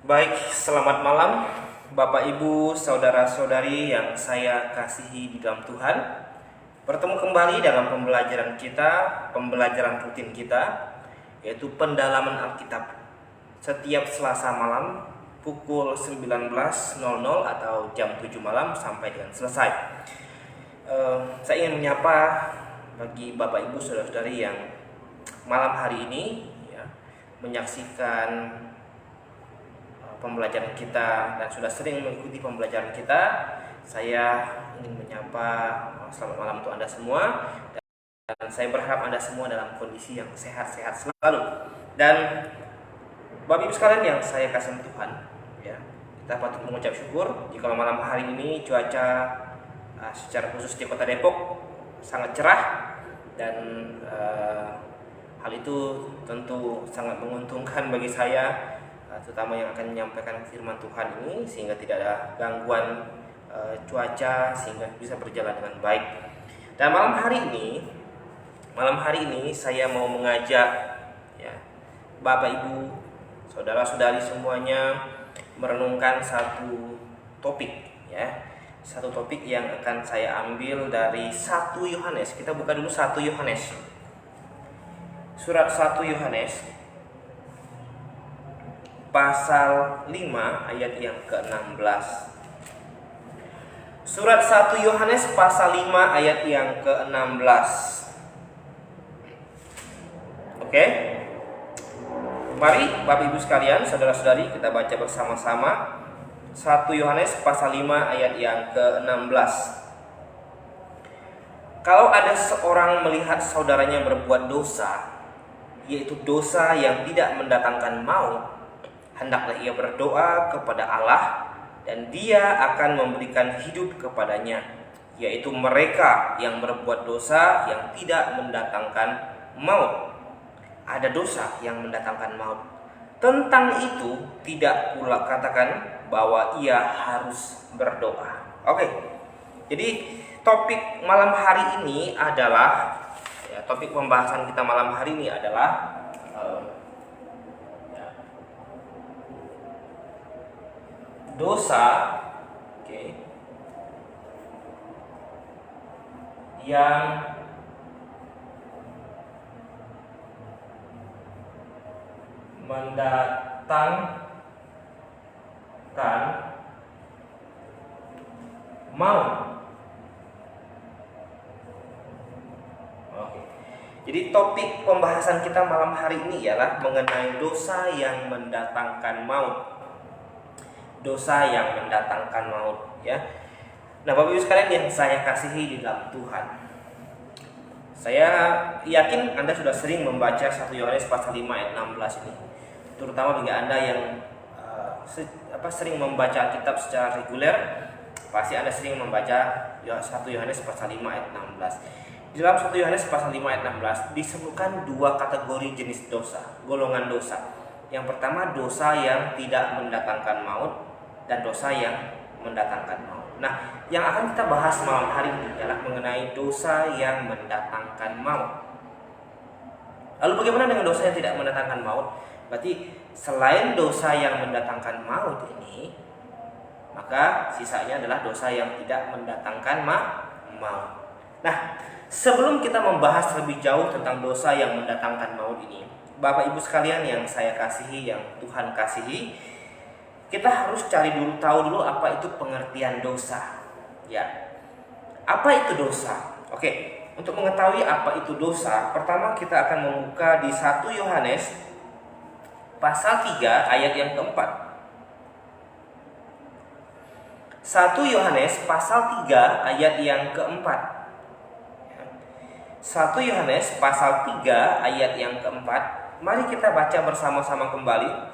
Baik, selamat malam Bapak Ibu, saudara-saudari yang saya kasihi di dalam Tuhan. Bertemu kembali dalam pembelajaran rutin kita, yaitu pendalaman Alkitab. Setiap Selasa malam pukul 19.00 atau jam 7 malam sampai dengan selesai. Saya ingin menyapa bagi Bapak Ibu, saudara-saudari yang malam hari ini menyaksikan pembelajaran kita dan sudah sering mengikuti pembelajaran kita. Saya ingin menyapa selamat malam untuk Anda semua, dan saya berharap Anda semua dalam kondisi yang sehat-sehat selalu. Dan Bapak Ibu sekalian yang saya kasih Tuhan, kita patut mengucap syukur jika malam hari ini cuaca secara khusus di Kota Depok sangat cerah, dan hal itu tentu sangat menguntungkan bagi saya, terutama yang akan menyampaikan firman Tuhan ini, sehingga tidak ada gangguan cuaca, sehingga bisa berjalan dengan baik. Dan malam hari ini saya mau mengajak Bapak Ibu, saudara-saudari semuanya merenungkan satu topik satu topik yang akan saya ambil dari 1 Yohanes. Kita buka dulu 1 Yohanes. Surat 1 Yohanes pasal 5 ayat yang ke-16. Surat 1 Yohanes pasal 5 ayat yang ke-16. Oke. Mari Bapak Ibu sekalian, saudara-saudari, kita baca bersama-sama 1 Yohanes pasal 5 ayat yang ke-16. Kalau ada seorang melihat saudaranya berbuat dosa, yaitu dosa yang tidak mendatangkan maut, hendaklah ia berdoa kepada Allah, dan Dia akan memberikan hidup kepadanya, yaitu mereka yang berbuat dosa yang tidak mendatangkan maut. Ada dosa yang mendatangkan maut. Tentang itu tidak pula katakan bahwa ia harus berdoa. Oke. Jadi topik malam hari ini adalah topik pembahasan kita malam hari ini adalah dosa yang mendatangkan maut. Oke. Jadi topik pembahasan kita malam hari ini ialah mengenai dosa yang mendatangkan maut. Dosa yang mendatangkan maut, Nah, Bapak Ibu sekalian yang saya kasihi di dalam Tuhan, saya yakin Anda sudah sering membaca 1 Yohanes pasal 5 ayat 16 ini. Terutama bagi Anda yang sering membaca kitab secara reguler, pasti Anda sering membaca 1 Yohanes pasal 5 ayat 16. Di dalam 1 Yohanes pasal 5 ayat 16 disebutkan dua kategori jenis dosa, golongan dosa. Yang pertama, dosa yang tidak mendatangkan maut, dan dosa yang mendatangkan maut. Nah, yang akan kita bahas malam hari ini adalah mengenai dosa yang mendatangkan maut. Lalu bagaimana dengan dosa yang tidak mendatangkan maut? Berarti selain dosa yang mendatangkan maut ini, maka sisanya adalah dosa yang tidak mendatangkan maut. Nah, sebelum kita membahas lebih jauh tentang dosa yang mendatangkan maut ini, Bapak Ibu sekalian yang saya kasihi, yang Tuhan kasihi, kita harus tahu dulu apa itu pengertian dosa. Apa itu dosa? Oke, untuk mengetahui apa itu dosa, pertama kita akan membuka di 1 Yohanes pasal 3 ayat yang keempat. 1 Yohanes pasal 3 ayat yang keempat. 1 Yohanes pasal 3 ayat yang keempat. Mari kita baca bersama-sama kembali.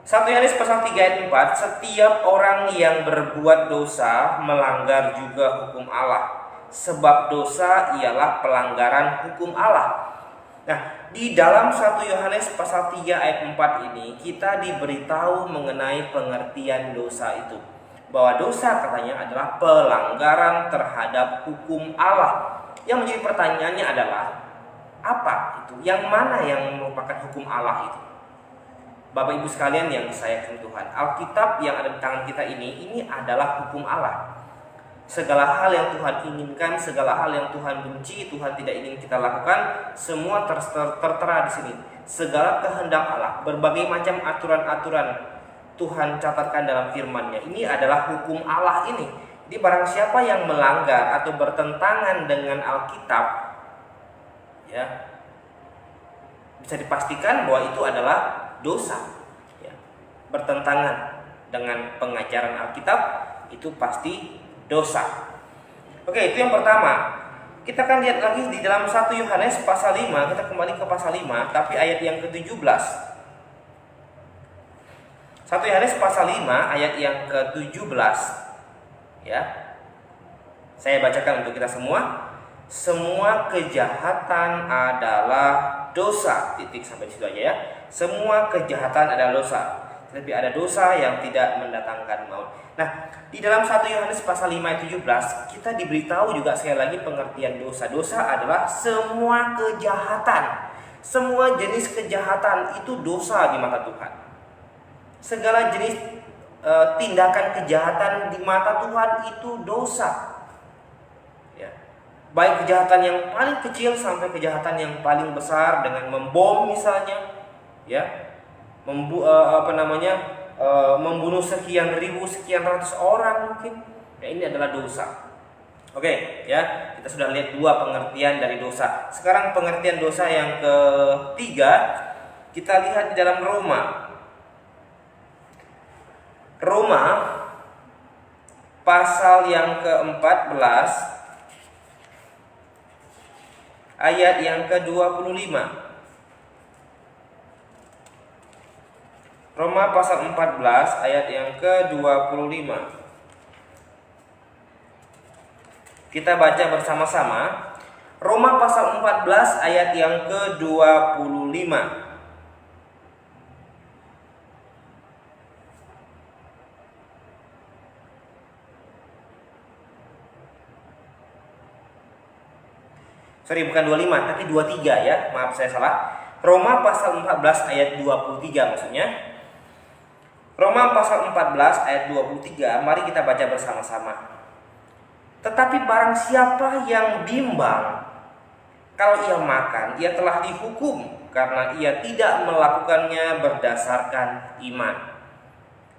1 Yohanes pasal 3 ayat 4, setiap orang yang berbuat dosa melanggar juga hukum Allah, sebab dosa ialah pelanggaran hukum Allah. Nah, di dalam 1 Yohanes pasal 3 ayat 4 ini kita diberitahu mengenai pengertian dosa itu. Bahwa dosa katanya adalah pelanggaran terhadap hukum Allah. Yang menjadi pertanyaannya adalah, apa itu? Yang mana yang merupakan hukum Allah itu? Bapak Ibu sekalian yang disayangkan Tuhan, Alkitab yang ada di tangan kita ini adalah hukum Allah. Segala hal yang Tuhan inginkan, segala hal yang Tuhan benci, Tuhan tidak ingin kita lakukan, semua tertera di sini. Segala kehendak Allah, berbagai macam aturan-aturan Tuhan catatkan dalam firman-Nya. Ini adalah hukum Allah ini. Jadi barang siapa yang melanggar atau bertentangan dengan Alkitab, ya, bisa dipastikan bahwa itu adalah dosa. Ya. Bertentangan dengan pengajaran Alkitab itu pasti dosa. Oke, itu yang pertama. Kita akan lihat lagi di dalam 1 Yohanes pasal 5. Kita kembali ke pasal 5, tapi ayat yang ke-17. 1 Yohanes pasal 5 ayat yang ke-17. Ya. Saya bacakan untuk kita semua. Semua kejahatan adalah dosa. Titik sampai situ aja ya. Semua kejahatan adalah dosa. Tapi ada dosa yang tidak mendatangkan maut. Nah, di dalam 1 Yohanes pasal 5 ayat 17 kita diberitahu juga sekali lagi pengertian dosa. Dosa adalah semua kejahatan. Semua jenis kejahatan itu dosa di mata Tuhan. Segala jenis tindakan kejahatan di mata Tuhan itu dosa. Ya. Baik kejahatan yang paling kecil sampai kejahatan yang paling besar dengan membom misalnya, ya. Membunuh sekian ribu, sekian ratus orang mungkin. Ya, ini adalah dosa. Oke, ya, kita sudah lihat dua pengertian dari dosa. Sekarang pengertian dosa yang ketiga kita lihat di dalam Roma. Roma pasal yang ke-14 ayat yang ke-25. Roma pasal 14 ayat yang ke-25. Kita baca bersama-sama. Roma pasal 14 ayat yang ke-25. Sorry, bukan 25 tapi 23 ya. Maaf saya salah. Roma pasal 14 ayat 23 maksudnya. Roma pasal 14 ayat 23, mari kita baca bersama-sama. Tetapi barang siapa yang bimbang, kalau ia makan, ia telah dihukum karena ia tidak melakukannya berdasarkan iman.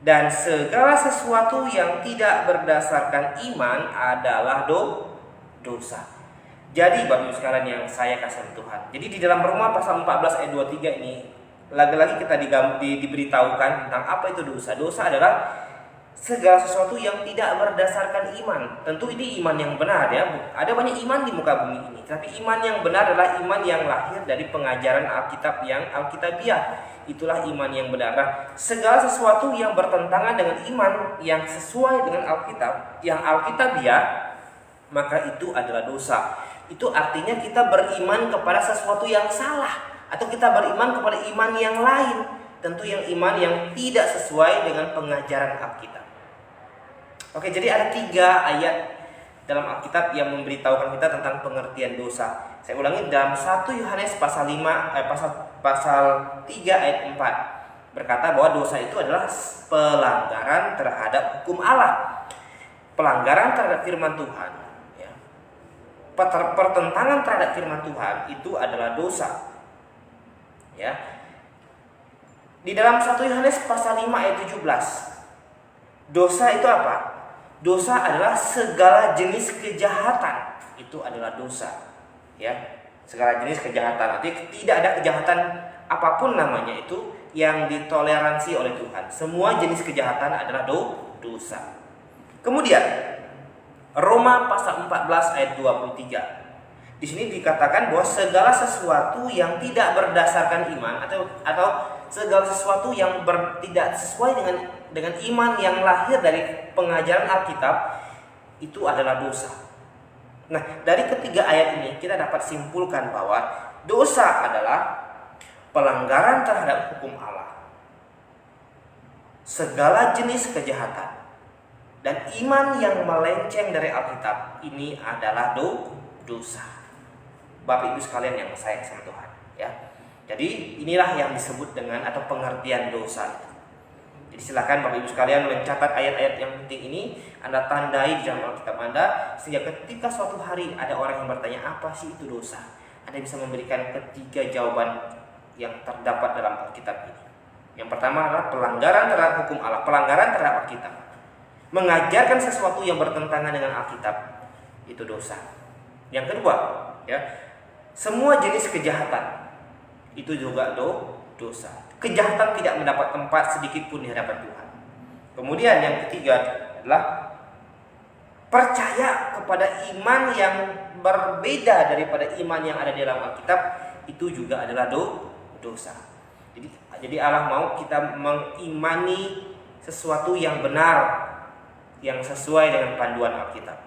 Dan segala sesuatu yang tidak berdasarkan iman adalah dosa. Jadi Bapak Ibu sekalian yang saya kasih Tuhan. Jadi di dalam Roma pasal 14 ayat 23 ini lagi-lagi kita diberitahukan tentang apa itu dosa. Dosa adalah segala sesuatu yang tidak berdasarkan iman. Tentu ini iman yang benar ya. Ada banyak iman di muka bumi ini, tapi iman yang benar adalah iman yang lahir dari pengajaran Alkitab yang Alkitabiah. Itulah iman yang benar. Nah, segala sesuatu yang bertentangan dengan iman yang sesuai dengan Alkitab, yang Alkitabiah, maka itu adalah dosa. Itu artinya kita beriman kepada sesuatu yang salah, atau kita beriman kepada iman yang lain, tentu yang iman yang tidak sesuai dengan pengajaran Alkitab. Oke, jadi ada 3 ayat dalam Alkitab yang memberitahukan kita tentang pengertian dosa. Saya ulangi, dalam 1 Yohanes pasal 3 ayat 4 berkata bahwa dosa itu adalah pelanggaran terhadap hukum Allah, pelanggaran terhadap firman Tuhan. Ya. Pertentangan terhadap firman Tuhan itu adalah dosa. Ya. Di dalam 1 Yohanes pasal 5 ayat 17, dosa itu apa? Dosa adalah segala jenis kejahatan. Itu adalah dosa. Ya. Segala jenis kejahatan. Artinya tidak ada kejahatan apapun namanya itu yang ditoleransi oleh Tuhan. Semua jenis kejahatan adalah dosa. Kemudian Roma pasal 14 ayat 23. Di sini dikatakan bahwa segala sesuatu yang tidak berdasarkan iman atau segala sesuatu yang tidak sesuai dengan iman yang lahir dari pengajaran Alkitab itu adalah dosa. Nah, dari ketiga ayat ini kita dapat simpulkan bahwa dosa adalah pelanggaran terhadap hukum Allah, segala jenis kejahatan, dan iman yang melenceng dari Alkitab ini adalah dosa. Bapak Ibu sekalian yang saya kasih Tuhan, ya. Jadi inilah yang disebut dengan atau pengertian dosa. Jadi silakan Bapak Ibu sekalian mencatat ayat-ayat yang penting ini, Anda tandai di dalam Alkitab Anda, sehingga ketika suatu hari ada orang yang bertanya apa sih itu dosa, Anda bisa memberikan ketiga jawaban yang terdapat dalam Alkitab ini. Yang pertama adalah pelanggaran terhadap hukum Allah, pelanggaran terhadap Alkitab. Mengajarkan sesuatu yang bertentangan dengan Alkitab itu dosa. Yang kedua, ya, semua jenis kejahatan itu juga dosa. Kejahatan tidak mendapat tempat sedikit pun di hadapan Tuhan. Kemudian yang ketiga adalah percaya kepada iman yang berbeda daripada iman yang ada di dalam Alkitab, itu juga adalah dosa. Jadi Allah mau kita mengimani sesuatu yang benar, yang sesuai dengan panduan Alkitab.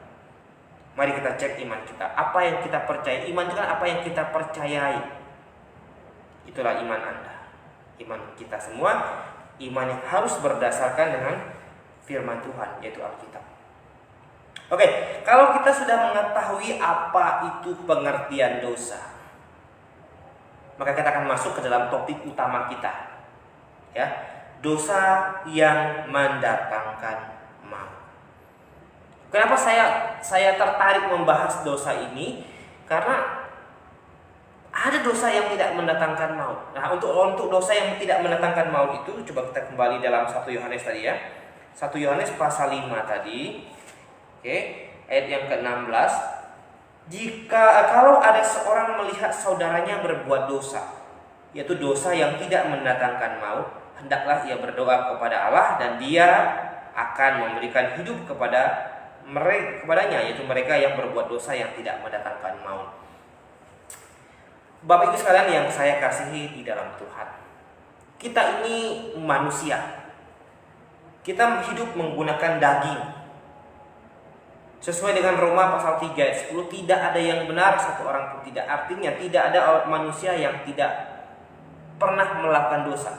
Mari kita cek iman kita. Apa yang kita percaya? Iman itu kan apa yang kita percayai. Itulah iman Anda. Iman kita semua, iman yang harus berdasarkan dengan firman Tuhan, yaitu Alkitab. Oke, kalau kita sudah mengetahui apa itu pengertian dosa, maka kita akan masuk ke dalam topik utama kita, ya, dosa yang mendatangkan maut. Kenapa saya tertarik membahas dosa ini? Karena ada dosa yang tidak mendatangkan maut. Nah, untuk dosa yang tidak mendatangkan maut itu, coba kita kembali dalam 1 Yohanes tadi ya. 1 Yohanes pasal 5 tadi. Oke, ayat yang ke-16. Kalau ada seorang melihat saudaranya berbuat dosa, yaitu dosa yang tidak mendatangkan maut, hendaklah ia berdoa kepada Allah dan Dia akan memberikan hidup kepadanya, yaitu mereka yang berbuat dosa yang tidak mendatangkan maut. Bapak Ibu sekalian yang saya kasihi di dalam Tuhan, kita ini manusia. Kita hidup menggunakan daging. Sesuai dengan Roma pasal 3 ayat 10, tidak ada yang benar, satu orang pun tidak. Artinya tidak ada manusia yang tidak pernah melakukan dosa,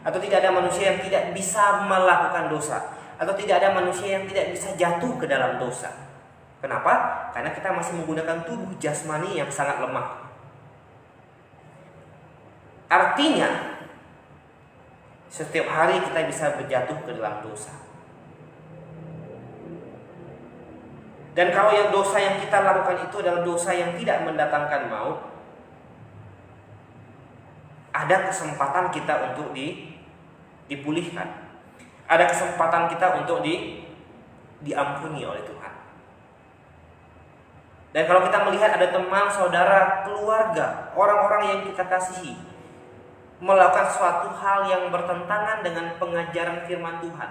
atau tidak ada manusia yang tidak bisa melakukan dosa, atau tidak ada manusia yang tidak bisa jatuh ke dalam dosa. Kenapa? Karena kita masih menggunakan tubuh jasmani yang sangat lemah. Artinya setiap hari kita bisa berjatuh ke dalam dosa. Dan kalau yang dosa yang kita lakukan itu adalah dosa yang tidak mendatangkan maut, ada kesempatan kita untuk dipulihkan. Ada kesempatan kita untuk diampuni oleh Tuhan. Dan kalau kita melihat ada teman, saudara, keluarga, orang-orang yang kita kasihi melakukan suatu hal yang bertentangan dengan pengajaran firman Tuhan.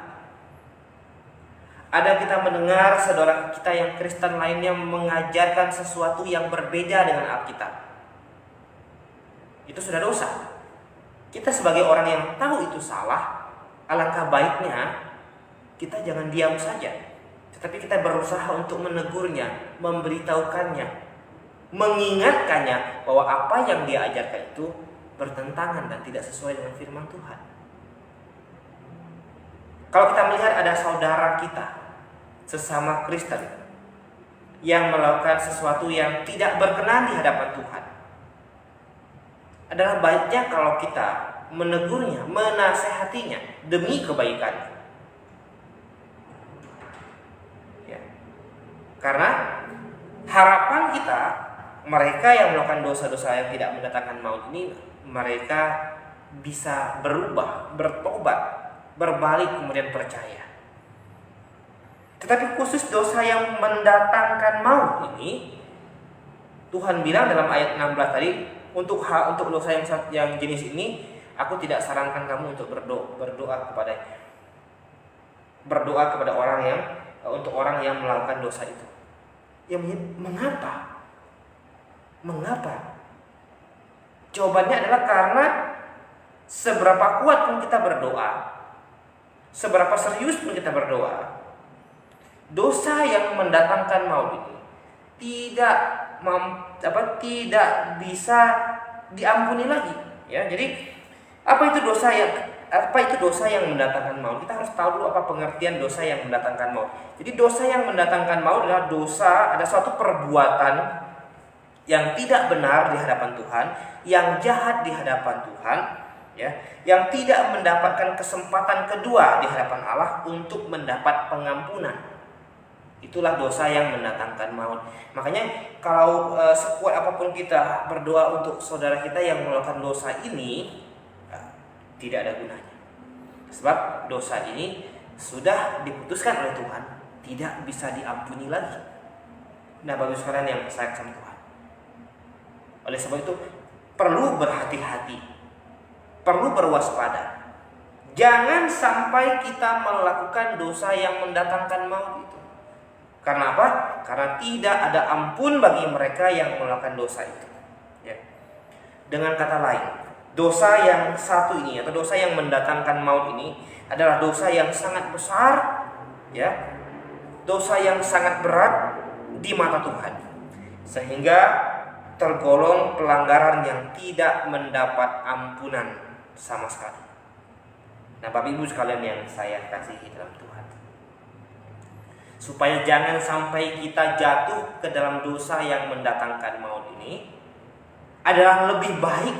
Ada kita mendengar saudara kita yang Kristen lainnya mengajarkan sesuatu yang berbeda dengan Alkitab. Itu sudah dosa. Kita sebagai orang yang tahu itu salah, alangkah baiknya kita jangan diam saja, tetapi kita berusaha untuk menegurnya, memberitahukannya, mengingatkannya bahwa apa yang dia ajarkan itu bertentangan dan tidak sesuai dengan firman Tuhan. Kalau kita melihat ada saudara kita sesama Kristen yang melakukan sesuatu yang tidak berkenan di hadapan Tuhan, adalah baiknya kalau kita menegurnya, menasehatinya demi kebaikannya. Ya. Karena harapan kita, mereka yang melakukan dosa-dosa yang tidak mendatangkan maut ini, mereka bisa berubah, bertobat, berbalik kemudian percaya. Tetapi khusus dosa yang mendatangkan maut ini, Tuhan bilang dalam ayat 16 tadi, untuk dosa yang jenis ini, aku tidak sarankan kamu untuk berdoa kepadanya. Berdoa kepada untuk orang yang melakukan dosa itu. Ya, mengapa? Mengapa? Jawabannya adalah karena seberapa kuat pun kita berdoa, seberapa serius pun kita berdoa, dosa yang mendatangkan maut itu tidak bisa diampuni lagi. Ya, jadi apa itu dosa yang mendatangkan maut? Kita harus tahu dulu apa pengertian dosa yang mendatangkan maut. Jadi dosa yang mendatangkan maut adalah dosa, ada suatu perbuatan yang tidak benar di hadapan Tuhan, yang jahat di hadapan Tuhan, ya, yang tidak mendapatkan kesempatan kedua di hadapan Allah untuk mendapat pengampunan. Itulah dosa yang mendatangkan maut. Makanya kalau sekuat apapun kita berdoa untuk saudara kita yang melakukan dosa ini, tidak ada gunanya. Sebab dosa ini sudah diputuskan oleh Tuhan, tidak bisa diampuni lagi. Nah, bagi sekalian yang sayang sama Tuhan, oleh sebab itu perlu berhati-hati, perlu berwaspada. Jangan sampai kita melakukan dosa yang mendatangkan maut itu. Karena apa? Karena tidak ada ampun bagi mereka yang melakukan dosa itu. Ya. Dengan kata lain, dosa yang satu ini atau dosa yang mendatangkan maut ini adalah dosa yang sangat besar, ya, dosa yang sangat berat di mata Tuhan, sehingga tergolong pelanggaran yang tidak mendapat ampunan sama sekali. Nah, Bapak Ibu sekalian yang saya kasihi dalam Tuhan, supaya jangan sampai kita jatuh ke dalam dosa yang mendatangkan maut ini, adalah lebih baik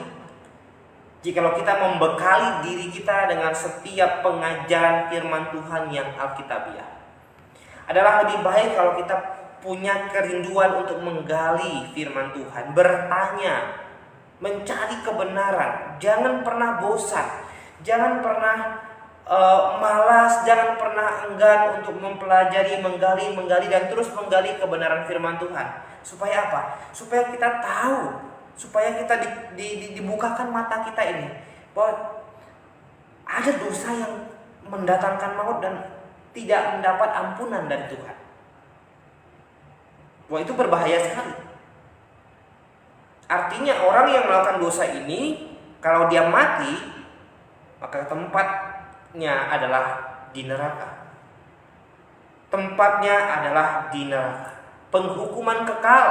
jikalau kita membekali diri kita dengan setiap pengajaran firman Tuhan yang alkitabiah. Adalah lebih baik kalau kita punya kerinduan untuk menggali firman Tuhan, bertanya, mencari kebenaran. Jangan pernah bosan, jangan pernah malas, jangan pernah enggan untuk mempelajari, menggali dan terus menggali kebenaran firman Tuhan. Supaya apa? Supaya kita tahu, supaya kita dibukakan mata kita ini bahwa ada dosa yang mendatangkan maut dan tidak mendapat ampunan dari Tuhan. Wah, itu berbahaya sekali. Artinya orang yang melakukan dosa ini, kalau dia mati, maka tempatnya adalah di neraka. Tempatnya adalah di neraka. Penghukuman kekal.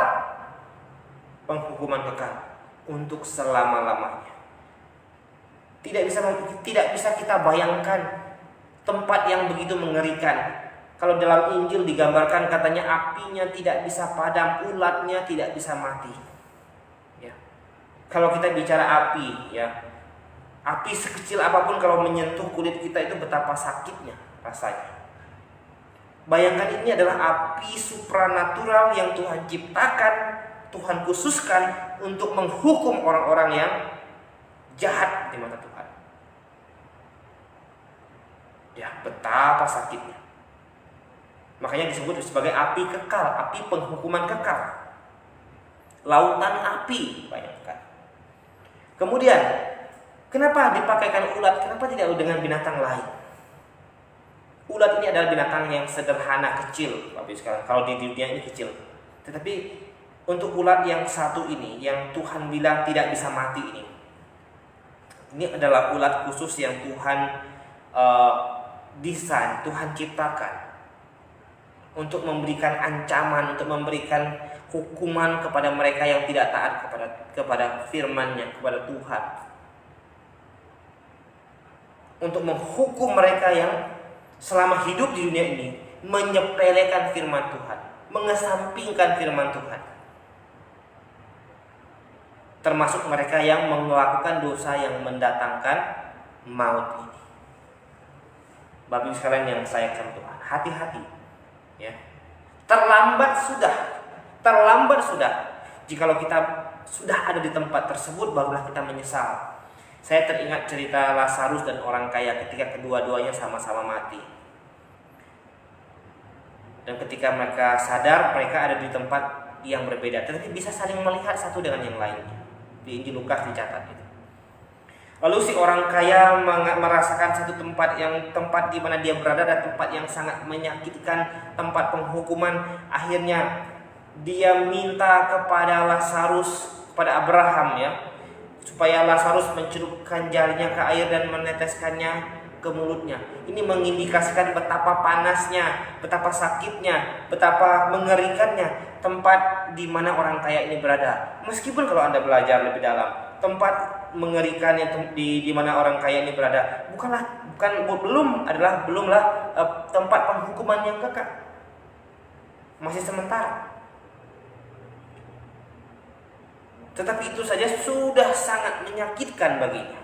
Penghukuman kekal untuk selama-lamanya. Tidak bisa kita bayangkan tempat yang begitu mengerikan. Kalau dalam Injil digambarkan katanya apinya tidak bisa padam, ulatnya tidak bisa mati. Ya. Kalau kita bicara api, ya, api sekecil apapun kalau menyentuh kulit kita itu betapa sakitnya rasanya. Bayangkan ini adalah api supranatural yang Tuhan ciptakan, Tuhan khususkan untuk menghukum orang-orang yang jahat di mata Tuhan. Ya, betapa sakitnya. Makanya disebut sebagai api kekal, api penghukuman kekal. Lautan api, bayangkan. Kemudian, kenapa dipakaikan ulat? Kenapa tidak dengan binatang lain? Ulat ini adalah binatang yang sederhana, kecil, Bapak Ibu sekalian. Kalau di dunia ini kecil. Tetapi untuk ulat yang satu ini, yang Tuhan bilang tidak bisa mati ini adalah ulat khusus yang Tuhan desain, Tuhan ciptakan untuk memberikan ancaman, untuk memberikan hukuman kepada mereka yang tidak taat kepada firman-Nya, kepada Tuhan. Untuk menghukum mereka yang selama hidup di dunia ini menyepelekan firman Tuhan, mengesampingkan firman Tuhan. Termasuk mereka yang melakukan dosa yang mendatangkan maut ini. Bapak Ibu sekalian yang saya kasihi Tuhan, hati-hati. Ya. Terlambat sudah. Jikalau kita sudah ada di tempat tersebut, barulah kita menyesal. Saya teringat cerita Lazarus dan orang kaya ketika kedua-duanya sama-sama mati. Dan ketika mereka sadar, mereka ada di tempat yang berbeda, tetapi bisa saling melihat satu dengan yang lainnya. Di Injil Lukas dicatat itu. Lalu si orang kaya merasakan satu tempat di mana dia berada adalah tempat yang sangat menyakitkan, tempat penghukuman. Akhirnya dia minta kepada Lazarus, kepada Abraham, ya, supaya Lazarus mencelupkan jarinya ke air dan meneteskannya ke mulutnya. Ini mengindikasikan betapa panasnya, betapa sakitnya, betapa mengerikannya tempat di mana orang kaya ini berada. Meskipun kalau Anda belajar lebih dalam, tempat mengerikan yang di mana orang kaya ini berada belumlah tempat penghukuman yang kekal. Masih sementara. tetapi itu saja sudah sangat menyakitkan baginya.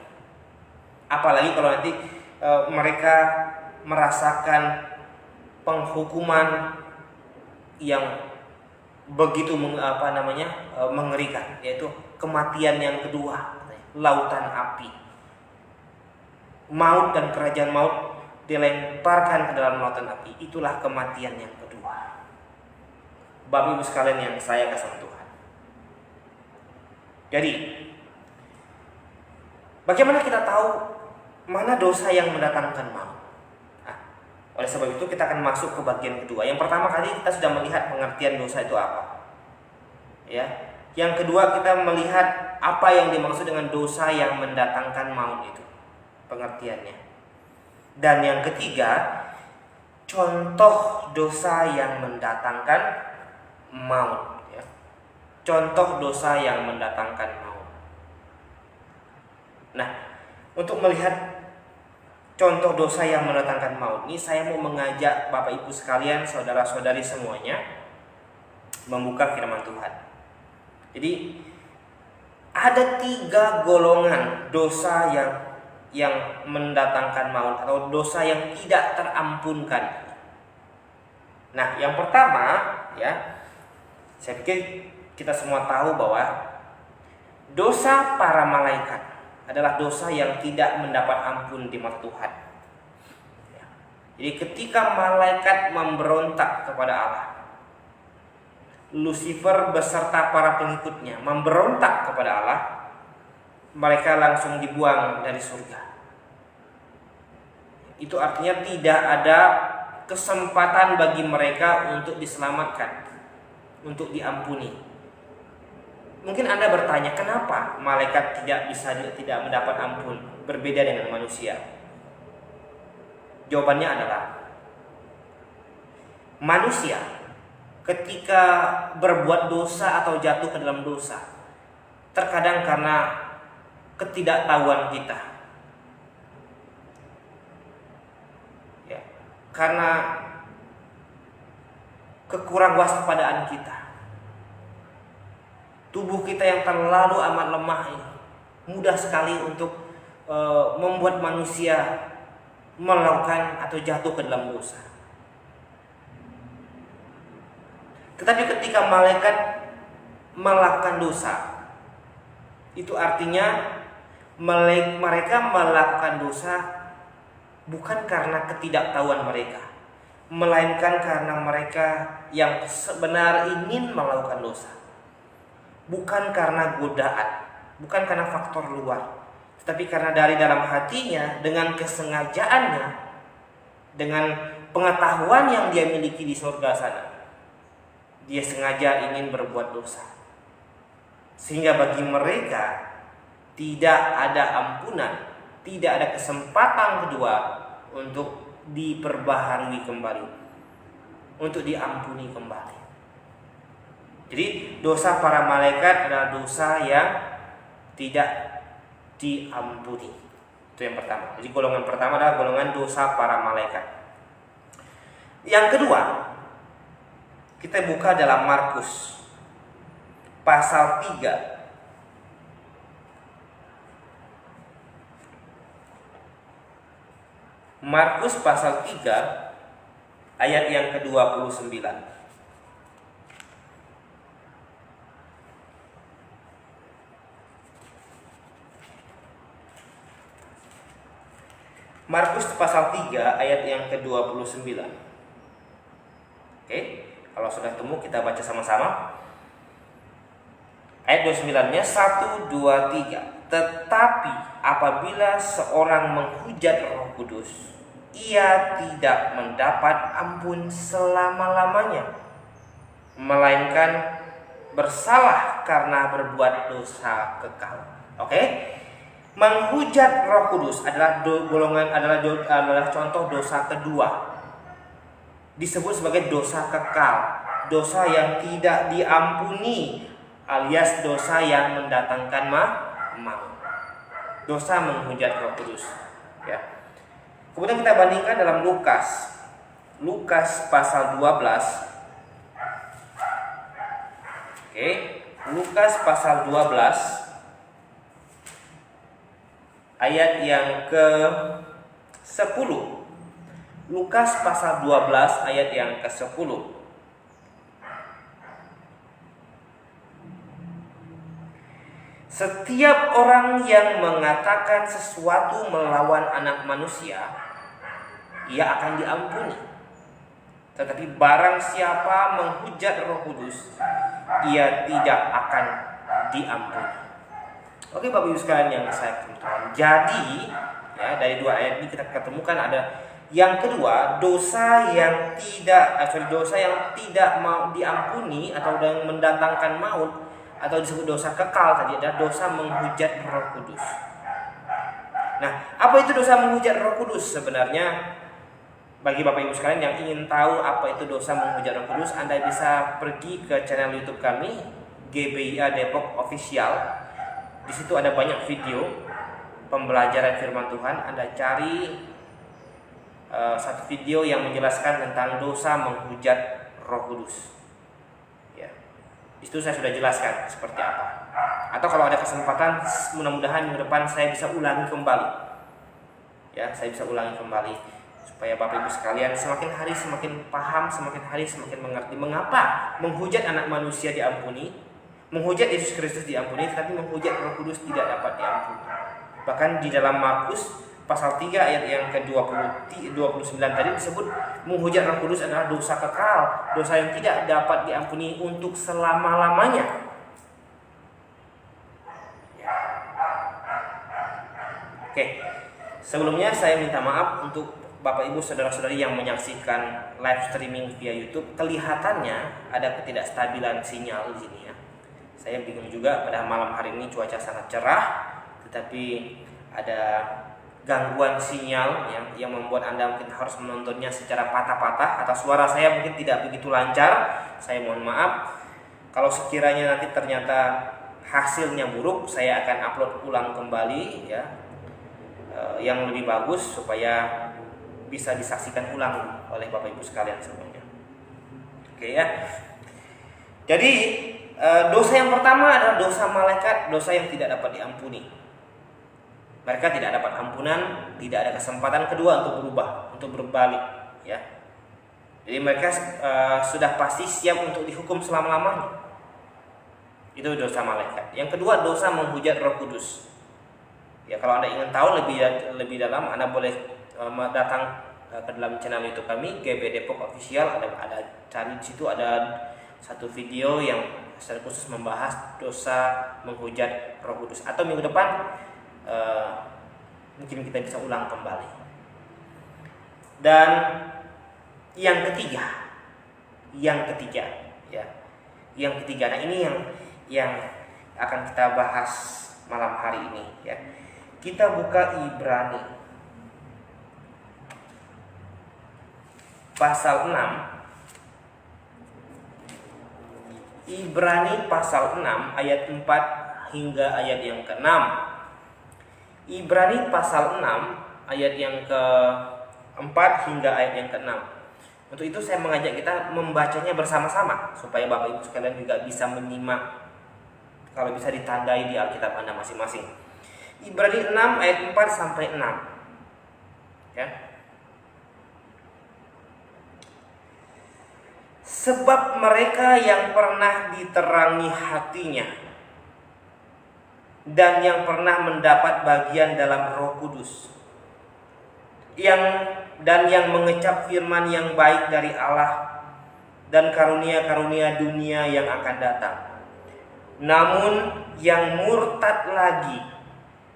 Apalagi kalau nanti mereka merasakan penghukuman yang begitu mengerikan, yaitu kematian yang kedua, lautan api. Maut dan kerajaan maut dilemparkan ke dalam lautan api. Itulah kematian yang kedua. Bapak Ibu sekalian yang saya kasih Tuhan. Jadi, bagaimana kita tahu mana dosa yang mendatangkan maut? Oleh sebab itu kita akan masuk ke bagian kedua. Yang pertama kali kita sudah melihat pengertian dosa itu apa. Ya. Yang kedua kita melihat apa yang dimaksud dengan dosa yang mendatangkan maut itu. Pengertiannya. Dan yang ketiga, contoh dosa yang mendatangkan maut. Ya. Contoh dosa yang mendatangkan maut. Nah, untuk melihat contoh dosa yang mendatangkan maut ini, saya mau mengajak Bapak Ibu sekalian, saudara-saudari semuanya, membuka firman Tuhan. Jadi ada 3 golongan dosa yang mendatangkan maut atau dosa yang tidak terampunkan. Nah, yang pertama, ya, saya pikir kita semua tahu bahwa dosa para malaikat adalah dosa yang tidak mendapat ampun di mata Tuhan. Jadi ketika malaikat memberontak kepada Allah, Lucifer beserta para pengikutnya memberontak kepada Allah, mereka langsung dibuang dari surga. Itu artinya tidak ada kesempatan bagi mereka untuk diselamatkan, untuk diampuni. Mungkin Anda bertanya, kenapa malaikat tidak mendapat ampun, berbeda dengan manusia? Jawabannya adalah, manusia ketika berbuat dosa atau jatuh ke dalam dosa, terkadang karena ketidaktahuan kita, ya, karena kekurangwaspadaan kita, tubuh kita yang terlalu amat lemah ini mudah sekali untuk membuat manusia melakukan atau jatuh ke dalam dosa. Tetapi ketika malaikat melakukan dosa, itu artinya mereka melakukan dosa bukan karena ketidaktahuan mereka, melainkan karena mereka yang sebenarnya ingin melakukan dosa. Bukan karena godaan, bukan karena faktor luar, tetapi karena dari dalam hatinya, dengan kesengajaannya, dengan pengetahuan yang dia miliki di surga sana, dia sengaja ingin berbuat dosa. Sehingga bagi mereka tidak ada ampunan, tidak ada kesempatan kedua untuk diperbaharui kembali, untuk diampuni kembali. Jadi dosa para malaikat adalah dosa yang tidak diampuni. Itu yang pertama. Jadi golongan pertama adalah golongan dosa para malaikat. Yang kedua, kita buka dalam Markus pasal 3. Markus pasal 3 ayat yang ke-29. Markus pasal 3 ayat yang ke-29. Oke, kalau sudah temu kita baca sama-sama. Ayat 29-nya 1, 2, 3. Tetapi apabila seorang menghujat Roh Kudus, ia tidak mendapat ampun selama-lamanya, melainkan bersalah karena berbuat dosa kekal. Oke? Menghujat Roh Kudus adalah contoh dosa kedua. Disebut sebagai dosa kekal, dosa yang tidak diampuni, alias dosa yang mendatangkan maut. Dosa menghujat Roh Kudus, ya. Kemudian kita bandingkan dalam Lukas pasal 12. Oke. Lukas pasal 12 ayat yang ke-10. Lukas pasal 12 ayat yang ke-10. Setiap orang yang mengatakan sesuatu melawan Anak Manusia, ia akan diampuni. Tetapi barang siapa menghujat Roh Kudus, ia tidak akan diampuni. Oke Bapak Ibu sekalian yang saya kemuliaan. Jadi ya, dari dua ayat ini kita ketemukan ada yang kedua, dosa yang tidak mau diampuni atau yang mendatangkan maut atau disebut dosa kekal tadi adalah dosa menghujat Roh Kudus. Nah, apa itu dosa menghujat Roh Kudus sebenarnya? Bagi Bapak Ibu sekalian yang ingin tahu apa itu dosa menghujat Roh Kudus, Anda bisa pergi ke channel YouTube kami, GBIA Depok Official. Di situ ada banyak video pembelajaran firman Tuhan. Anda cari satu video yang menjelaskan tentang dosa menghujat Roh Kudus. Ya. Di situ saya sudah jelaskan seperti apa. Atau kalau ada kesempatan, mudah-mudahan minggu depan saya bisa ulangi kembali. Ya, saya bisa ulangi kembali supaya Bapak Ibu sekalian semakin hari semakin paham, semakin hari semakin mengerti mengapa menghujat Anak Manusia diampuni, menghujat Yesus Kristus diampuni, tetapi menghujat Roh Kudus tidak dapat diampuni. Bahkan di dalam Markus pasal 3 ayat yang ke-29 tadi disebut menghujat Roh Kudus adalah dosa kekal, dosa yang tidak dapat diampuni untuk selama-lamanya. Oke, sebelumnya saya minta maaf untuk Bapak Ibu saudara-saudari yang menyaksikan live streaming via YouTube. Kelihatannya ada ketidakstabilan sinyal di sini ya. Saya bingung juga, pada malam hari ini cuaca sangat cerah, tetapi ada gangguan sinyal yang membuat Anda mungkin harus menontonnya secara patah-patah atau suara saya mungkin tidak begitu lancar. Saya mohon maaf. Kalau sekiranya nanti ternyata hasilnya buruk, saya akan upload ulang kembali ya, yang lebih bagus supaya bisa disaksikan ulang oleh Bapak Ibu sekalian semuanya. Oke ya. Jadi dosa yang pertama adalah dosa malaikat, dosa yang tidak dapat diampuni. Mereka tidak dapat ampunan, tidak ada kesempatan kedua untuk berubah, untuk berbalik ya. Jadi mereka sudah pasti siap untuk dihukum selama-lamanya. Itu dosa malaikat. Yang kedua, dosa menghujat Roh Kudus. Ya, kalau Anda ingin tahu lebih dalam, Anda boleh datang ke dalam channel YouTube kami, GB Depok Official. Ada cari di situ ada satu video yang secara khusus membahas dosa menghujat Roh Kudus. Atau minggu depan mungkin kita bisa ulang kembali. Dan yang ketiga ya, yang ketiga. Nah ini yang akan kita bahas malam hari ini ya. Kita buka Ibrani pasal 6. Ibrani pasal 6 ayat 4 hingga ayat yang ke-6. Ibrani pasal 6 ayat yang ke-4 hingga ayat yang ke-6. Untuk itu saya mengajak kita membacanya bersama-sama supaya Bapak Ibu sekalian juga bisa menyimak, kalau bisa ditandai di Alkitab Anda masing-masing. Ibrani 6 ayat 4 sampai 6. Ya. Sebab mereka yang pernah diterangi hatinya dan yang pernah mendapat bagian dalam Roh Kudus, yang mengecap firman yang baik dari Allah dan karunia-karunia dunia yang akan datang. Namun yang murtad lagi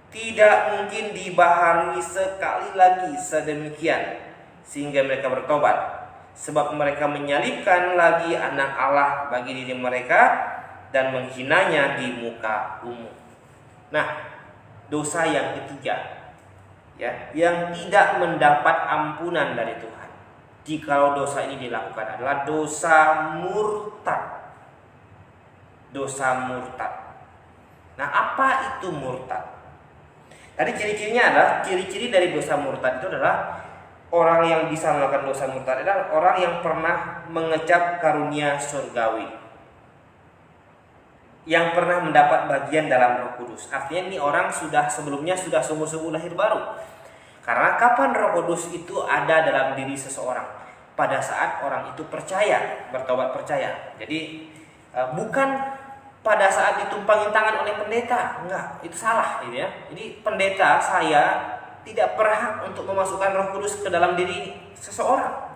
tidak mungkin dibaharui sekali lagi sedemikian sehingga mereka bertobat. Sebab mereka menyalibkan lagi anak Allah bagi diri mereka dan menghinanya di muka umum. Nah, dosa yang ketiga ya, yang tidak mendapat ampunan dari Tuhan jikalau dosa ini dilakukan adalah dosa murtad. Dosa murtad. Nah, apa itu murtad? Tadi ciri-cirinya adalah, ciri-ciri dari dosa murtad itu adalah orang yang bisa melakukan dosa murtad adalah orang yang pernah mengecap karunia surgawi, yang pernah mendapat bagian dalam Roh Kudus. Artinya ini orang sebelumnya sudah sungguh-sungguh lahir baru. Karena kapan Roh Kudus itu ada dalam diri seseorang? Pada saat orang itu percaya, bertobat percaya. Jadi bukan pada saat ditumpangin tangan oleh pendeta, enggak, itu salah gitu ya. Jadi pendeta saya tidak berhak untuk memasukkan Roh Kudus ke dalam diri seseorang.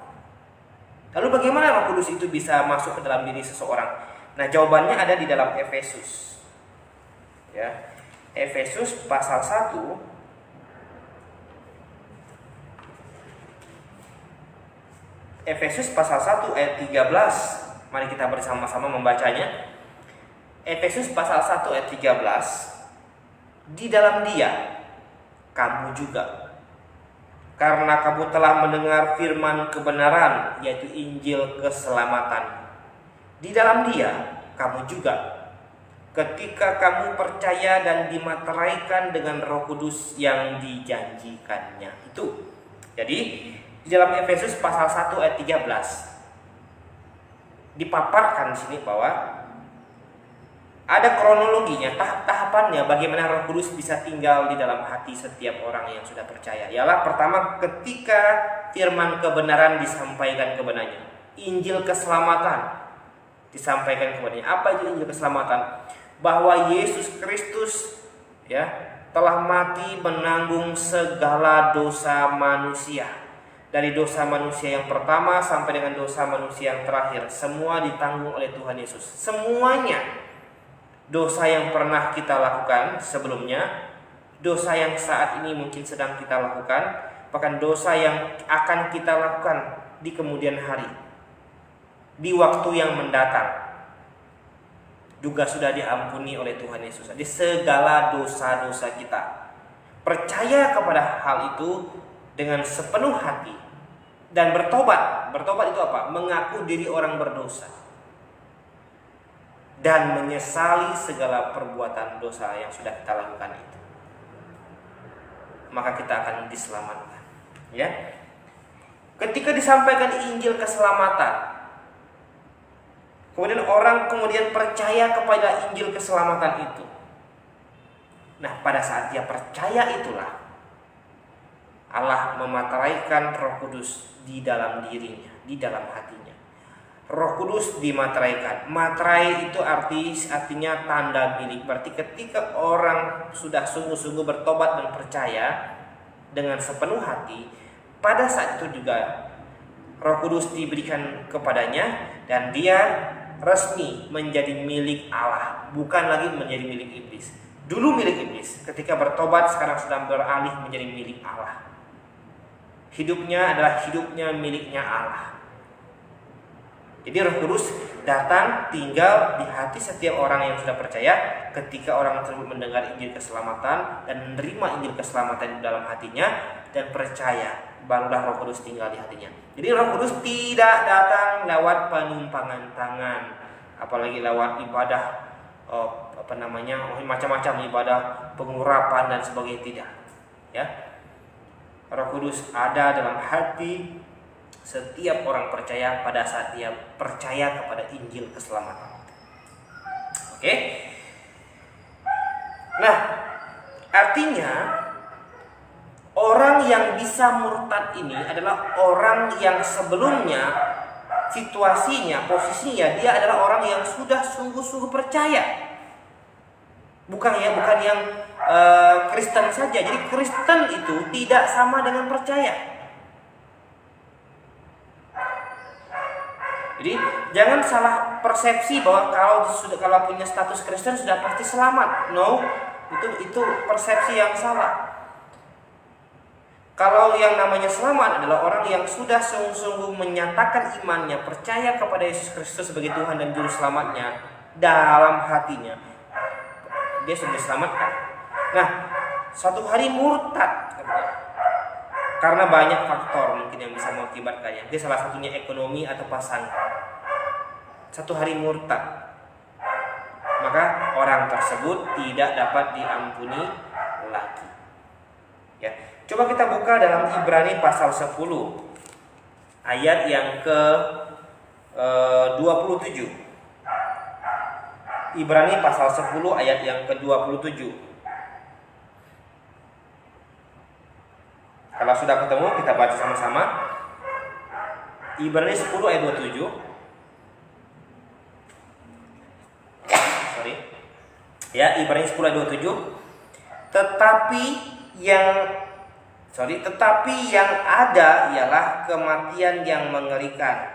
Lalu bagaimana Roh Kudus itu bisa masuk ke dalam diri seseorang? Nah, jawabannya ada di dalam Efesus. Ya. Efesus pasal 1 Efesus pasal 1 ayat 13. Mari kita bersama-sama membacanya. Efesus pasal 1 ayat 13. Di dalam Dia kamu juga, karena kamu telah mendengar firman kebenaran, yaitu Injil keselamatan. Di dalam Dia kamu juga, ketika kamu percaya dan dimateraikan dengan Roh Kudus yang dijanjikannya. Itu. Jadi di dalam Efesus pasal 1 ayat 13 dipaparkan di sini bahwa ada kronologinya, tahap-tahapannya bagaimana Roh Kudus bisa tinggal di dalam hati setiap orang yang sudah percaya. Ialah pertama, ketika firman kebenaran disampaikan kepadanya, Injil keselamatan disampaikan kepadanya. Apa itu Injil keselamatan? Bahwa Yesus Kristus ya telah mati menanggung segala dosa manusia. Dari dosa manusia yang pertama sampai dengan dosa manusia yang terakhir, semua ditanggung oleh Tuhan Yesus. Semuanya. Dosa yang pernah kita lakukan sebelumnya, dosa yang saat ini mungkin sedang kita lakukan, bahkan dosa yang akan kita lakukan di kemudian hari, di waktu yang mendatang, juga sudah diampuni oleh Tuhan Yesus. Jadi segala dosa-dosa kita, percaya kepada hal itu dengan sepenuh hati dan bertobat. Bertobat itu apa? Mengaku diri orang berdosa dan menyesali segala perbuatan dosa yang sudah kita lakukan itu, maka kita akan diselamatkan. Ya, ketika disampaikan Injil keselamatan, kemudian orang percaya kepada Injil keselamatan itu. Nah, pada saat dia percaya itulah Allah memateraikan Roh Kudus di dalam dirinya, di dalam hatinya. Roh Kudus dimateraikan. Materai itu artinya tanda milik. Berarti ketika orang sudah sungguh-sungguh bertobat dan percaya dengan sepenuh hati, pada saat itu juga Roh Kudus diberikan kepadanya dan dia resmi menjadi milik Allah, bukan lagi menjadi milik iblis. Dulu milik iblis, ketika bertobat sekarang sedang beralih menjadi milik Allah. Hidupnya adalah hidupnya miliknya Allah. Jadi Roh Kudus datang tinggal di hati setiap orang yang sudah percaya. Ketika orang tersebut mendengar Injil keselamatan dan menerima Injil keselamatan di dalam hatinya dan percaya, barulah Roh Kudus tinggal di hatinya. Jadi Roh Kudus tidak datang lewat penumpangan tangan, apalagi lewat ibadah macam-macam ibadah pengurapan dan sebagainya, tidak. Ya. Roh Kudus ada dalam hati setiap orang percaya pada saat dia percaya kepada Injil keselamatan. Oke? Nah, artinya orang yang bisa murtad ini adalah orang yang sebelumnya situasinya, posisinya dia adalah orang yang sudah sungguh-sungguh percaya. Bukan yang Kristen saja. Jadi Kristen itu tidak sama dengan percaya. Jadi jangan salah persepsi bahwa kalau punya status Kristen sudah pasti selamat. No, itu persepsi yang salah. Kalau yang namanya selamat adalah orang yang sudah sungguh-sungguh menyatakan imannya, percaya kepada Yesus Kristus sebagai Tuhan dan Juru Selamatnya dalam hatinya, dia sudah diselamatkan. Nah, suatu hari murtad karena banyak faktor mungkin yang bisa mengakibatkannya. Dia salah satunya ekonomi atau pasangan. Satu hari murtad, maka orang tersebut tidak dapat diampuni lagi. Ya, coba kita buka dalam Ibrani pasal 10 ayat yang ke 27. Ibrani pasal 10 ayat yang ke-27. Kalau sudah ketemu, kita baca sama-sama. Ibrani 10 ayat 27. Sorry. Ya, Ibrani 10 ayat 27. Tetapi yang ada ialah kematian yang mengerikan,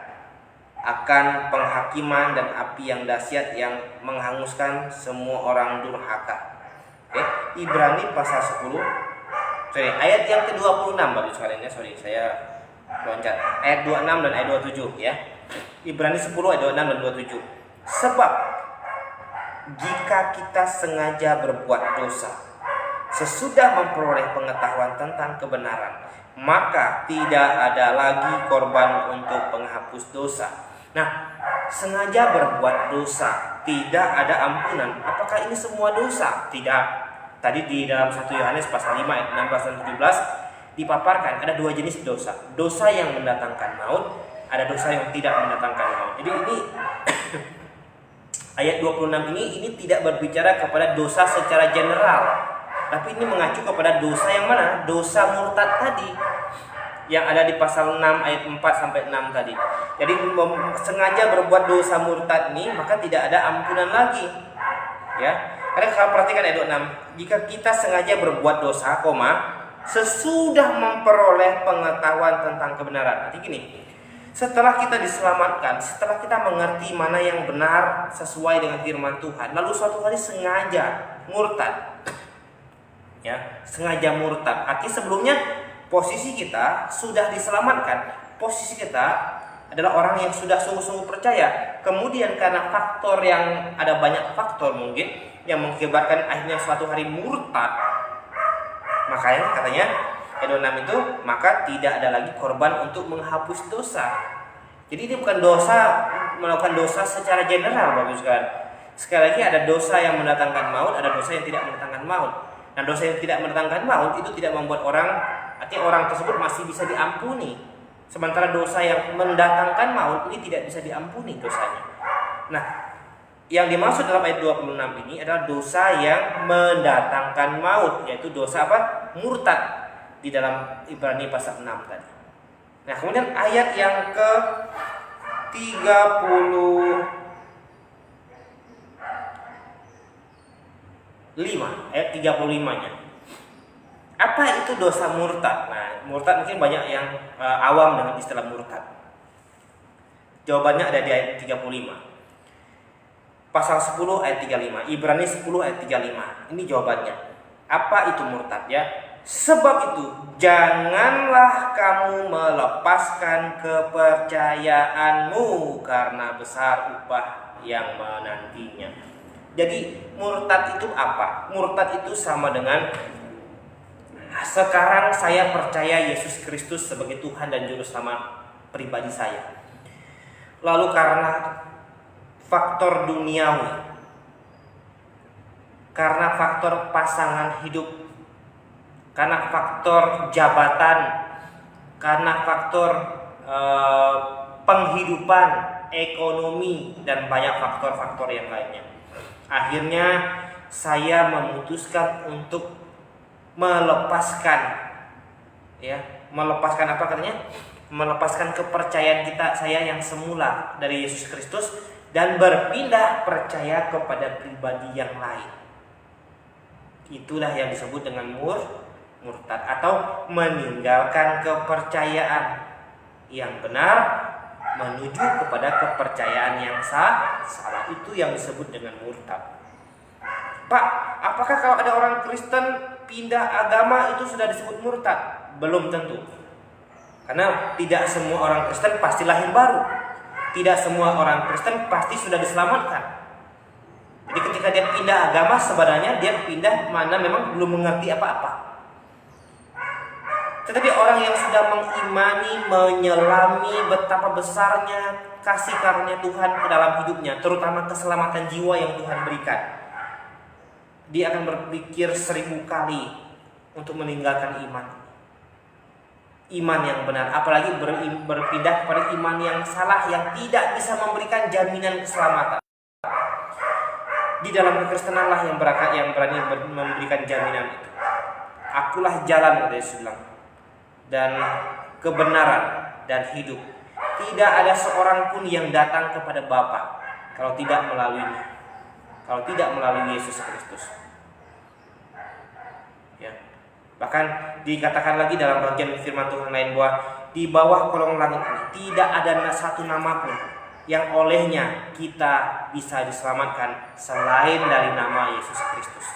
akan penghakiman dan api yang dahsyat yang menghanguskan semua orang durhaka. Ibrani pasal 10 ayat yang ke-26 Bapak sekalian ya. Saya loncat. Ayat 26 dan ayat 27 ya. Ibrani 10 ayat 26 dan 27. Sebab jika kita sengaja berbuat dosa sesudah memperoleh pengetahuan tentang kebenaran, maka tidak ada lagi korban untuk penghapus dosa. Nah, sengaja berbuat dosa, tidak ada ampunan. Apakah ini semua dosa? Tidak. Tadi di dalam 1 Yohanes pasal 5 ayat 16 dan 17 dipaparkan ada dua jenis dosa. Dosa yang mendatangkan maut, ada dosa yang tidak mendatangkan maut. Jadi ini ayat 26 ini tidak berbicara kepada dosa secara general, tapi ini mengacu kepada dosa yang mana? Dosa murtad tadi yang ada di pasal 6 ayat 4 sampai 6 tadi. Jadi sengaja berbuat dosa murtad ini maka tidak ada ampunan lagi. Ya. Karena kalau perhatikan ayat 26, jika kita sengaja berbuat dosa, sesudah memperoleh pengetahuan tentang kebenaran. Nanti gini, setelah kita diselamatkan, setelah kita mengerti mana yang benar sesuai dengan firman Tuhan, lalu suatu hari sengaja murtad. Ya, sengaja murtad. Artinya sebelumnya posisi kita sudah diselamatkan. Posisi kita adalah orang yang sudah sungguh-sungguh percaya. Kemudian karena faktor yang ada banyak faktor mungkin yang mengakibatkan akhirnya suatu hari murtad, makanya katanya ayat 6 itu maka tidak ada lagi korban untuk menghapus dosa. Jadi ini bukan dosa melakukan dosa secara general Bapak sekalian. Sekali lagi ada dosa yang mendatangkan maut, ada dosa yang tidak mendatangkan maut. Nah, dosa yang tidak mendatangkan maut itu tidak membuat artinya orang tersebut masih bisa diampuni. Sementara dosa yang mendatangkan maut ini tidak bisa diampuni dosanya. Nah, yang dimaksud dalam ayat 26 ini adalah dosa yang mendatangkan maut, yaitu dosa apa? Murtad di dalam Ibrani pasal 6 tadi. Nah, kemudian ayat yang ke 35, ayat 35-nya. Apa itu dosa murtad? Nah, murtad mungkin banyak yang awam dengan istilah murtad. Jawabannya ada di ayat 35. Pasal 10 ayat 35, Ibrani 10 ayat 35. Ini jawabannya. Apa itu murtad ya? Sebab itu janganlah kamu melepaskan kepercayaanmu karena besar upah yang menantinya. Jadi murtad itu apa? Murtad itu sama dengan sekarang saya percaya Yesus Kristus sebagai Tuhan dan Juru Selamat pribadi saya. Lalu karena faktor duniawi, karena faktor pasangan hidup, karena faktor jabatan, karena faktor penghidupan, ekonomi, dan banyak faktor-faktor yang lainnya. Akhirnya saya memutuskan untuk melepaskan apa katanya? Melepaskan kepercayaan saya yang semula dari Yesus Kristus dan berpindah percaya kepada pribadi yang lain. Itulah yang disebut dengan murtad atau meninggalkan kepercayaan yang benar menuju kepada kepercayaan yang salah. Itu yang disebut dengan murtad. Pak, apakah kalau ada orang Kristen pindah agama itu sudah disebut murtad? Belum tentu. Karena tidak semua orang Kristen pasti lahir baru. Tidak semua orang Kristen pasti sudah diselamatkan. Jadi ketika dia pindah agama, sebenarnya dia pindah mana memang belum mengerti apa-apa. Tetapi orang yang sudah mengimani, menyelami betapa besarnya kasih karunia Tuhan ke dalam hidupnya, terutama keselamatan jiwa yang Tuhan berikan, dia akan berpikir 1000 kali untuk meninggalkan iman yang benar, apalagi berpindah kepada iman yang salah yang tidak bisa memberikan jaminan keselamatan. Di dalam kekristenanlah yang berani memberikan jaminan itu. Akulah jalan, kata Yesus bilang, dan kebenaran dan hidup. Tidak ada seorang pun yang datang kepada Bapa kalau tidak melaluinya, kalau tidak melalui Yesus Kristus. Ya. Bahkan dikatakan lagi dalam bagian firman Tuhan lain bahwa di bawah kolong langit ini tidak ada satu nama pun yang olehnya kita bisa diselamatkan selain dari nama Yesus Kristus.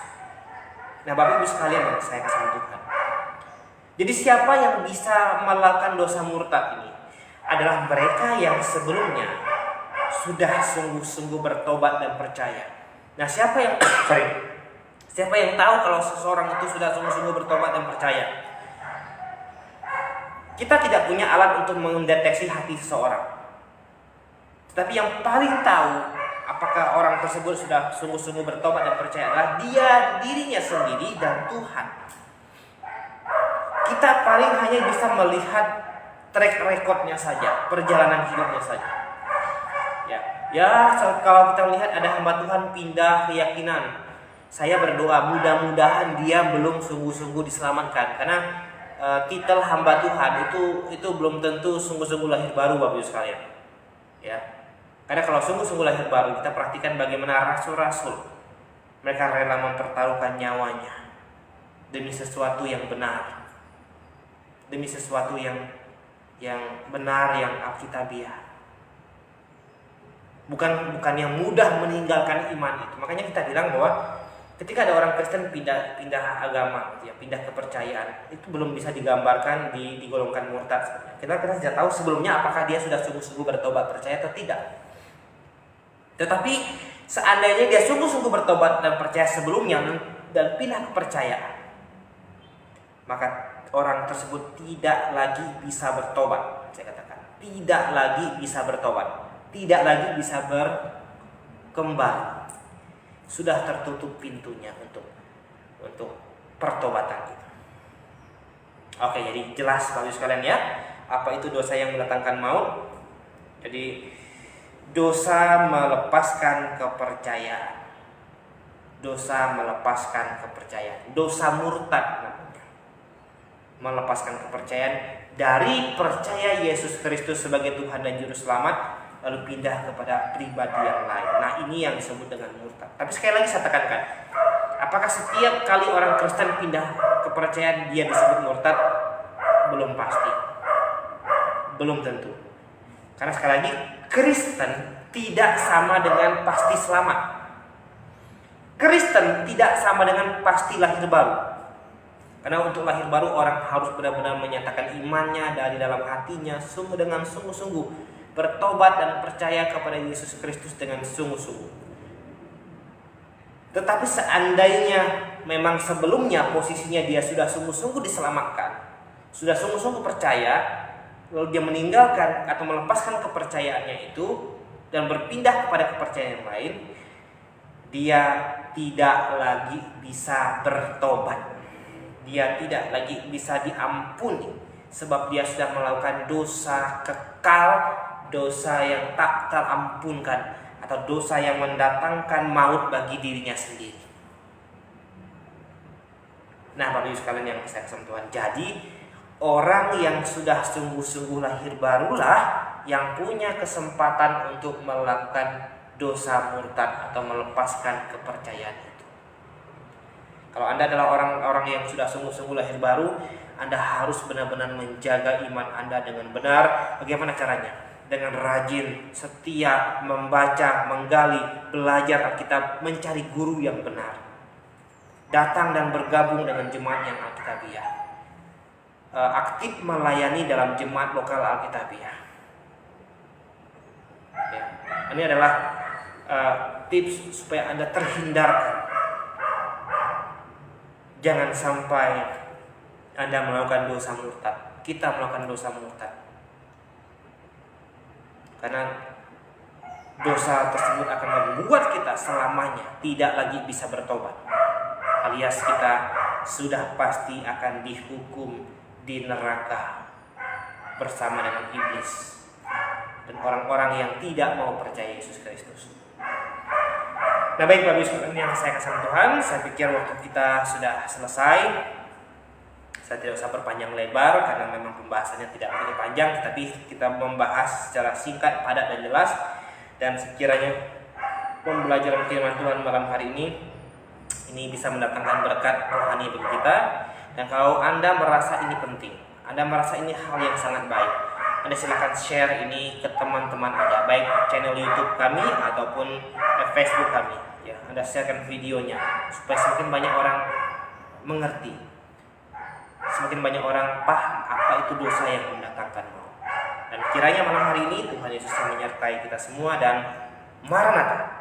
Nah, Bapak Ibu sekalian yang saya kasih Tuhan. Jadi siapa yang bisa melakukan dosa murtad ini adalah mereka yang sebelumnya sudah sungguh-sungguh bertobat dan percaya. Nah, siapa yang tahu kalau seseorang itu sudah sungguh-sungguh bertobat dan percaya? Kita tidak punya alat untuk mendeteksi hati seseorang. Tapi yang paling tahu apakah orang tersebut sudah sungguh-sungguh bertobat dan percaya adalah dirinya sendiri dan Tuhan. Kita paling hanya bisa melihat track recordnya saja, perjalanan hidupnya saja. Ya, kalau kita melihat ada hamba Tuhan pindah keyakinan, saya berdoa mudah-mudahan dia belum sungguh-sungguh diselamatkan, karena titel hamba Tuhan itu belum tentu sungguh-sungguh lahir baru, Bapak Ibu sekalian. Ya. Karena kalau sungguh-sungguh lahir baru, kita perhatikan bagaimana rasul-rasul mereka rela mempertaruhkan nyawanya demi sesuatu yang benar, demi sesuatu yang benar, yang alkitabiah. Bukan yang mudah meninggalkan iman itu. Makanya kita bilang bahwa ketika ada orang Kristen pindah agama, ya, pindah kepercayaan, itu belum bisa digambarkan digolongkan murtad. Kita tidak tahu sebelumnya apakah dia sudah sungguh-sungguh bertobat percaya atau tidak. Tetapi seandainya dia sungguh-sungguh bertobat dan percaya sebelumnya dan pindah kepercayaan, maka orang tersebut tidak lagi bisa bertobat. Saya katakan, tidak lagi bisa bertobat, tidak lagi bisa berkembang. Sudah tertutup pintunya untuk pertobatan itu. Oke, jadi jelas Bapak sekalian ya, apa itu dosa yang mendatangkan maut? Jadi dosa melepaskan kepercayaan. Dosa melepaskan kepercayaan. Dosa murtad namanya. Melepaskan kepercayaan dari percaya Yesus Kristus sebagai Tuhan dan Juru Selamat, lalu pindah kepada pribadi yang lain. Nah, ini yang disebut dengan murtad. Tapi sekali lagi saya tekankan, apakah setiap kali orang Kristen pindah kepercayaan dia disebut murtad? Belum pasti. Belum tentu. Karena sekali lagi, Kristen tidak sama dengan pasti selamat. Kristen tidak sama dengan pasti lahir baru. Karena untuk lahir baru orang harus benar-benar menyatakan imannya dari dalam hatinya dengan sungguh-sungguh, bertobat dan percaya kepada Yesus Kristus dengan sungguh-sungguh. Tetapi seandainya memang sebelumnya posisinya dia sudah sungguh-sungguh diselamatkan, sudah sungguh-sungguh percaya, lalu dia meninggalkan atau melepaskan kepercayaannya itu dan berpindah kepada kepercayaan yang lain, dia tidak lagi bisa bertobat. Dia tidak lagi bisa diampuni sebab dia sudah melakukan dosa kekal, dosa yang tak terampunkan, atau dosa yang mendatangkan maut bagi dirinya sendiri. Nah, Bapak Ibu sekalian yang saya kasih Tuhan, jadi orang yang sudah sungguh-sungguh lahir barulah yang punya kesempatan untuk melakukan dosa murtad atau melepaskan kepercayaan itu. Kalau Anda adalah orang-orang yang sudah sungguh-sungguh lahir baru, Anda harus benar-benar menjaga iman Anda dengan benar. Bagaimana caranya? Dengan rajin, setia, membaca, menggali, belajar Alkitab, mencari guru yang benar. Datang dan bergabung dengan jemaat yang Alkitabiah. Aktif melayani dalam jemaat lokal Alkitabiah. Ya. Ini adalah tips supaya Anda terhindarkan. Jangan sampai Anda melakukan dosa murtad. Kita melakukan dosa murtad. Karena dosa tersebut akan membuat kita selamanya tidak lagi bisa bertobat. Alias kita sudah pasti akan dihukum di neraka bersama dengan iblis dan orang-orang yang tidak mau percaya Yesus Kristus. Nah baik Bapak Ibu sekalian yang saya kasih Tuhan, saya pikir waktu kita sudah selesai. Saya tidak usah berpanjang lebar karena memang pembahasannya tidak begitu panjang, tetapi kita membahas secara singkat, padat dan jelas. Dan sekiranya pembelajaran firman Tuhan malam hari ini bisa mendatangkan berkat rohani bagi kita. Dan kalau Anda merasa ini penting, Anda merasa ini hal yang sangat baik, Anda silakan share ini ke teman-teman Anda, baik channel YouTube kami ataupun Facebook kami. Ya, Anda sharekan videonya supaya semakin banyak orang mengerti, semakin banyak orang paham apa itu dosa yang mendatangkan maut. Dan kiranya malam hari ini Tuhan Yesus menyertai kita semua dan Maranatha.